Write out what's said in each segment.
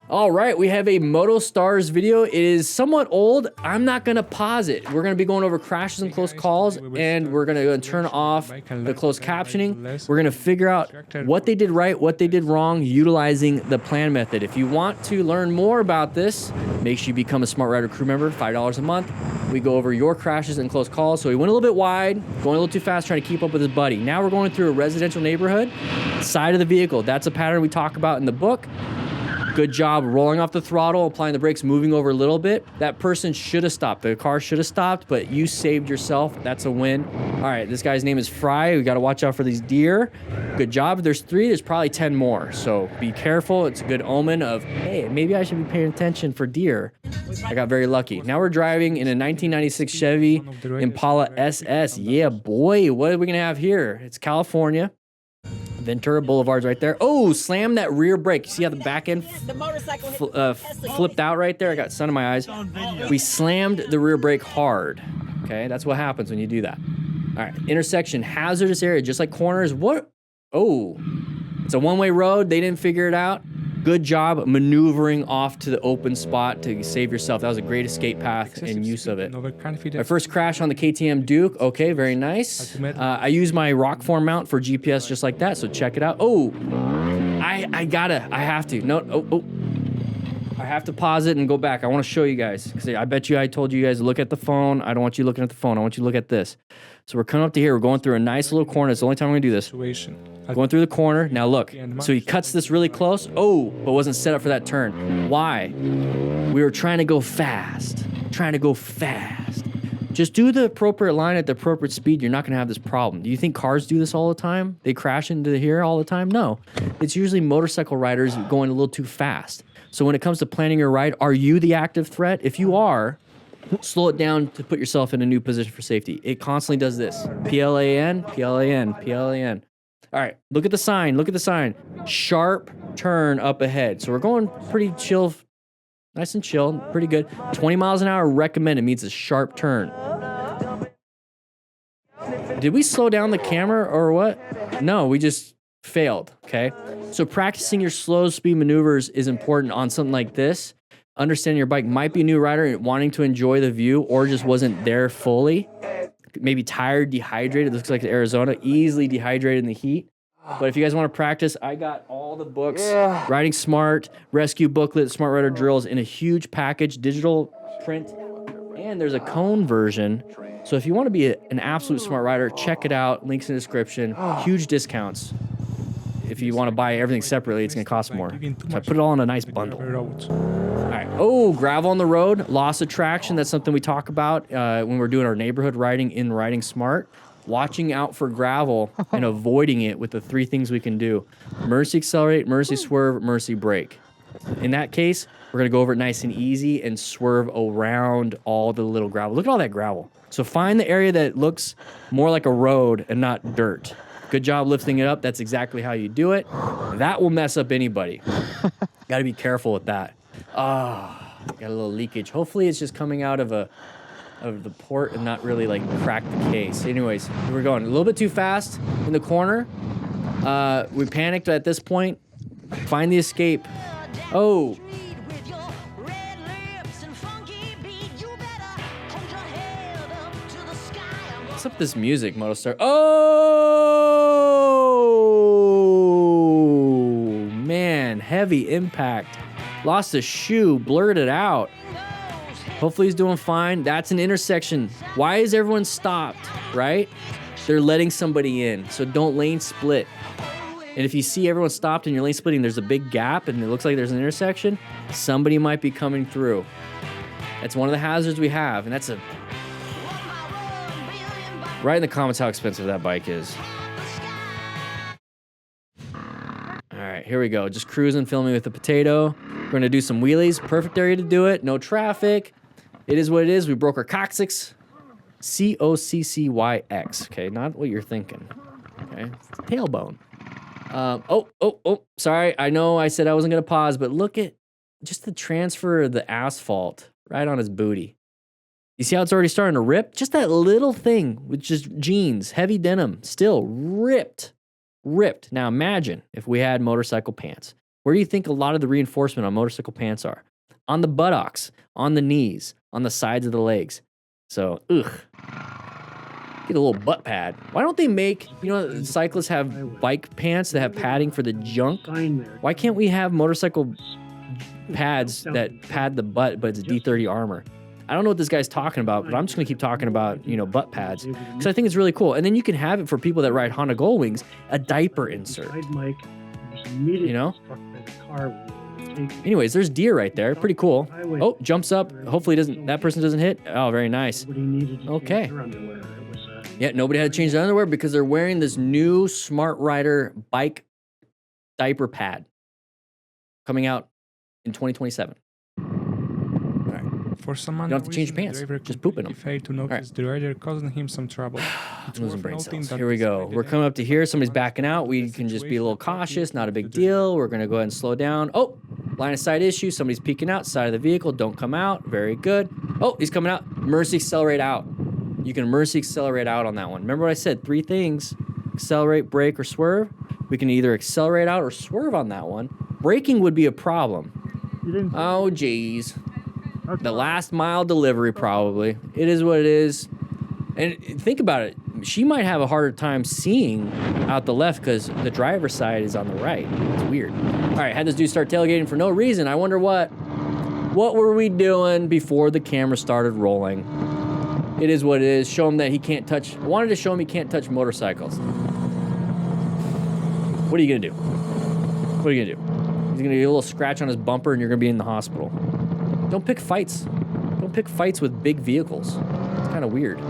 All right, we have a MotoStars video. It is somewhat old. I'm not gonna pause it. We're gonna be going over crashes and close calls, and we're gonna go and turn off the closed captioning. We're gonna figure out what they did right, what they did wrong, utilizing the plan method. If you want to learn more about this, make sure you become a Smart Rider crew member, $5 a month. We go over your crashes and close calls. So he went a little bit wide, going a little too fast, trying to keep up with his buddy. Now we're going through a residential neighborhood, side of the vehicle. That's a pattern we talk about in the book. Good job rolling off the throttle, applying the brakes, moving over a little bit. That person should have stopped. The car should have stopped, but you saved yourself. That's a win. All right, this guy's name is Fry. We got to watch out for these deer. Good job. If there's 3, there's probably 10 more. So be careful. It's a good omen of, hey, maybe I should be paying attention for deer. I got very lucky. Now we're driving in a 1996 Chevy Impala SS. Yeah, boy. What are we going to have here? It's California. Ventura Boulevard's right there. Oh, slam that rear brake. You see how the back end flipped out right there? I got sun in my eyes. We slammed the rear brake hard. Okay, that's what happens when you do that. All right, intersection, hazardous area, just like corners. What? Oh, it's a one-way road. They didn't figure it out. Good job maneuvering off to the open spot to save yourself. That was a great escape path and use of it. My first crash on the KTM Duke. Okay, very nice. I use my rock form mount for GPS just like that, so check it out. Oh, I have to. No, I have to pause it and go back. I want to show you guys, because I bet you I told you guys to look at the phone. I don't want you looking at the phone. I want you to look at this. So we're coming up to here. We're going through a nice little corner. It's the only time we're going to do this. Going through the corner. Now look. So he cuts this really close. Oh, but wasn't set up for that turn. Why? We were trying to go fast. Just do the appropriate line at the appropriate speed. You're not going to have this problem. Do you think cars do this all the time? They crash into here all the time? No. It's usually motorcycle riders going a little too fast. So when it comes to planning your ride, are you the active threat? If you are, slow it down to put yourself in a new position for safety. It constantly does this. PLAN, PLAN, PLAN. All right, look at the sign. Sharp turn up ahead. So we're going pretty chill, nice and chill, pretty good. 20 miles an hour recommended means a sharp turn. Did we slow down the camera or what? No, we just failed, okay? So practicing your slow speed maneuvers is important on something like this. Understanding your bike might be a new rider and wanting to enjoy the view or just wasn't there fully. Maybe tired, dehydrated. Looks like Arizona, easily dehydrated in the heat. But if you guys want to practice, I got all the books, Riding Smart, Rescue Booklet, Smart Rider Drills in a huge package, digital print, and there's a cone version. So if you want to be an absolute smart rider, check it out. Links in the description. Huge discounts. If you want to buy everything separately, it's going to cost more. So I put it all in a nice bundle. All right. Oh, gravel on the road, loss of traction. That's something we talk about when we're doing our neighborhood riding in Riding Smart. Watching out for gravel and avoiding it with the 3 things we can do. Emergency accelerate, emergency swerve, emergency brake. In that case, we're going to go over it nice and easy and swerve around all the little gravel. Look at all that gravel. So find the area that looks more like a road and not dirt. Good job lifting it up. That's exactly how you do it. That will mess up anybody. Got to be careful with that. Got a little leakage. Hopefully it's just coming out of the port and not really like crack the case. Anyways, we're going a little bit too fast in the corner. We panicked at this point. Find the escape. Oh. What's up with this music, MotoStar? Oh, man. Heavy impact. Lost a shoe. Blurred it out. Hopefully he's doing fine. That's an intersection. Why is everyone stopped, right? They're letting somebody in. So don't lane split. And if you see everyone stopped and you're lane splitting, there's a big gap and it looks like there's an intersection, somebody might be coming through. That's one of the hazards we have. And that's a... Write in the comments how expensive that bike is. All right, here we go. Just cruising, filming with the potato. We're going to do some wheelies. Perfect area to do it. No traffic. It is what it is. We broke our coccyx. C-O-C-C-Y-X. Okay, not what you're thinking. Okay, it's the tailbone. Sorry. I know I said I wasn't going to pause, but look at just the transfer of the asphalt right on his booty. You see how it's already starting to rip? Just that little thing with just jeans, heavy denim, still ripped. Now imagine if we had motorcycle pants. Where do you think a lot of the reinforcement on motorcycle pants are? On the buttocks, on the knees, on the sides of the legs. So, ugh. Get a little butt pad. Why don't they make, you know, cyclists have bike pants that have padding for the junk? Why can't we have motorcycle pads that pad the butt, but it's D30 armor? I don't know what this guy's talking about, but I'm just gonna keep talking about, you know, butt pads, because I think it's really cool. And then you can have it for people that ride Honda Goldwings, a diaper insert. You know? Anyways, there's deer right there. Pretty cool. Oh, jumps up. Hopefully that person doesn't hit. Oh, very nice. Okay. Yeah, nobody had to change their underwear because they're wearing this new Smart Rider bike diaper pad coming out in 2027. For some you don't have to change your pants, just poop in them. Failed to notice the rider causing him some trouble. Losing brain cells. Here we go. We're coming up to here. Somebody's backing out. We can just be a little cautious. Not a big deal. We're going to go ahead and slow down. Oh, line of sight issue. Somebody's peeking out. Side of the vehicle. Don't come out. Very good. Oh, he's coming out. Mercy accelerate out. You can mercy accelerate out on that one. Remember what I said? 3 things. Accelerate, brake, or swerve. We can either accelerate out or swerve on that one. Braking would be a problem. Oh, geez. The last mile delivery, probably. It is what it is. And think about it. She might have a harder time seeing out the left because the driver's side is on the right. It's weird. All right, had this dude start tailgating for no reason. I wonder what were we doing before the camera started rolling? It is what it is. Show him that he can't touch. I wanted to show him he can't touch motorcycles. What are you gonna do? What are you gonna do? He's gonna get a little scratch on his bumper and you're gonna be in the hospital. Don't pick fights. Don't pick fights with big vehicles. It's kind of weird.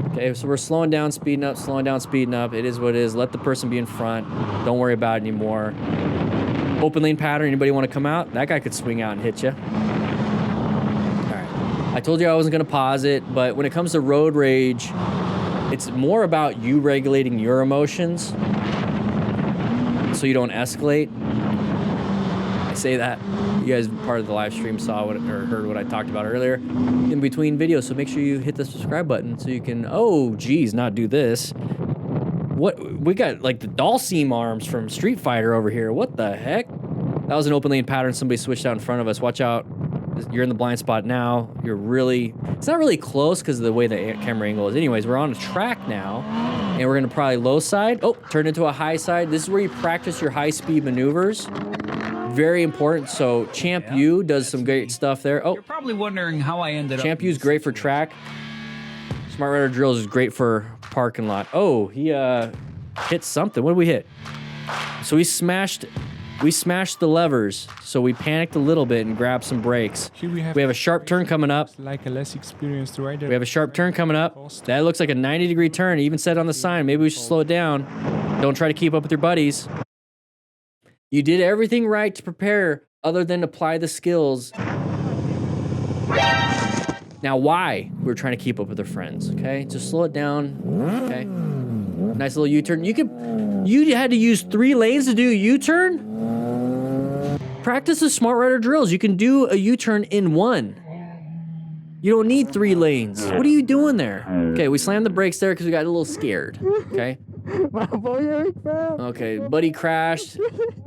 Okay, so we're slowing down, speeding up, slowing down, speeding up. It is what it is. Let the person be in front. Don't worry about it anymore. Open lane pattern. Anybody want to come out? That guy could swing out and hit you. All right. I told you I wasn't going to pause it, but when it comes to road rage, it's more about you regulating your emotions so you don't escalate. I say that. You guys, part of the live stream, saw what or heard what I talked about earlier in between videos. So make sure you hit the subscribe button so you can, oh, geez, not do this. What? We got like the doll seam arms from Street Fighter over here. What the heck? That was an open lane pattern. Somebody switched out in front of us. Watch out. You're in the blind spot now. You're really, it's not really close because of the way the camera angle is. Anyways, we're on a track now and we're going to probably low side. Oh, turn into a high side. This is where you practice your high speed maneuvers. Very important. So Champ U does some great stuff there. Oh, you're probably wondering how I ended up. Champ U is great for track. Smart Rider Drills is great for parking lot. Oh, he hit something. What did we hit? So we smashed the levers. So we panicked a little bit and grabbed some brakes. We have a sharp turn coming up. Like a less experienced rider. We have a sharp turn coming up. That looks like a 90-degree turn. It even said on the sign, maybe we should slow it down. Don't try to keep up with your buddies. You did everything right to prepare other than apply the skills. Now, why? We're trying to keep up with our friends, okay? Just slow it down, okay? Nice little U-turn. You had to use 3 lanes to do a U-turn? Practice the Smart Rider drills. You can do a U-turn in 1. You don't need 3 lanes. What are you doing there? Okay, we slammed the brakes there because we got a little scared, okay? Okay, buddy crashed.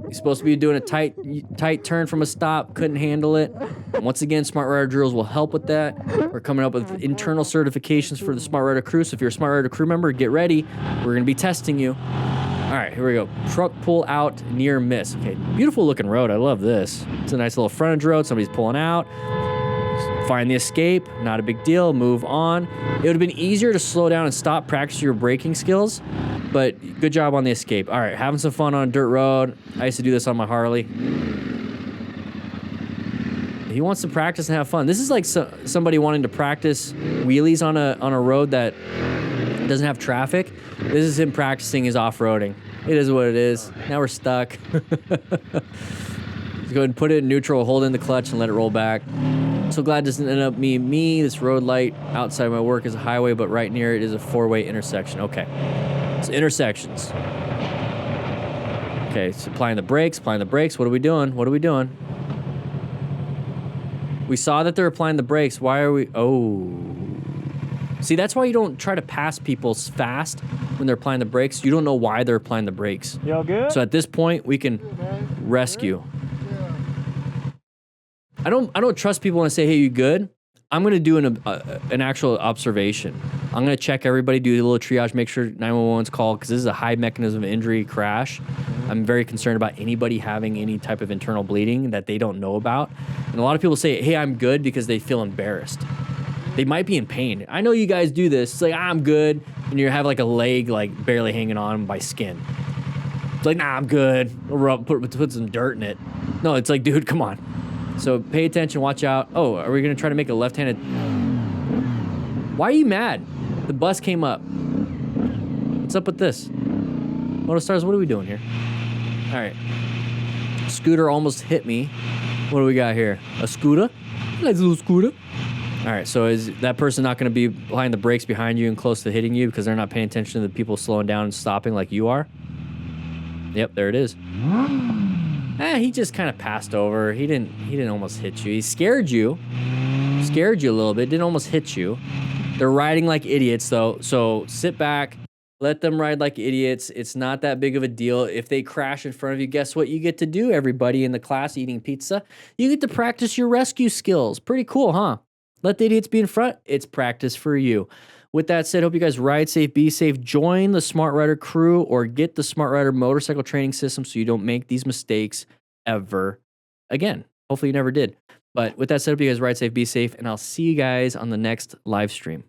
He's supposed to be doing a tight turn from a stop. Couldn't handle it. And once again, Smart Rider Drills will help with that. We're coming up with internal certifications for the Smart Rider crew. So if you're a Smart Rider crew member, get ready. We're going to be testing you. All right, here we go. Truck pull out near miss. Okay, beautiful looking road. I love this. It's a nice little frontage road. Somebody's pulling out. Find the escape. Not a big deal. Move on. It would have been easier to slow down and stop, practice your braking skills. But good job on the escape. All right, having some fun on a dirt road. I used to do this on my Harley. He wants to practice and have fun. This is like somebody wanting to practice wheelies on a road that doesn't have traffic. This is him practicing his off-roading. It is what it is. Now we're stuck. Let's go ahead and put it in neutral, hold in the clutch, and let it roll back. So glad this didn't end up being me. This road light outside my work is a highway, but right near it is a 4-way intersection. Okay. So intersections. Okay, so applying the brakes. What are we doing? We saw that they're applying the brakes. Why are we? Oh. See, that's why you don't try to pass people fast when they're applying the brakes. You don't know why they're applying the brakes. Y'all good? So at this point, we can rescue. I don't trust people when I say, hey, you good? I'm going to do an actual observation. I'm going to check everybody, do a little triage, make sure 911's called, because this is a high mechanism of injury crash. I'm very concerned about anybody having any type of internal bleeding that they don't know about. And a lot of people say, hey, I'm good, because they feel embarrassed. They might be in pain. I know you guys do this. It's like, I'm good. And you have like a leg like barely hanging on by skin. It's like, nah, I'm good. Put some dirt in it. No, it's like, dude, come on. So pay attention, watch out. Oh, are we gonna try to make a left-handed? Why are you mad? The bus came up. What's up with this? Motostars, what are we doing here? All right. Scooter almost hit me. What do we got here? A scooter? Nice little scooter. All right, so is that person not gonna be behind the brakes behind you and close to hitting you because they're not paying attention to the people slowing down and stopping like you are? Yep, there it is. He just kind of passed over. He didn't almost hit you. He scared you a little bit. Didn't almost hit you. They're riding like idiots though. So sit back, let them ride like idiots. It's not that big of a deal. If they crash in front of you, guess what you get to do, everybody in the class eating pizza? You get to practice your rescue skills. Pretty cool, huh? Let the idiots be in front. It's practice for you. With that said, hope you guys ride safe, be safe, join the Smart Rider crew, or get the Smart Rider motorcycle training system so you don't make these mistakes ever again. Hopefully you never did. But with that said, hope you guys ride safe, be safe, and I'll see you guys on the next live stream.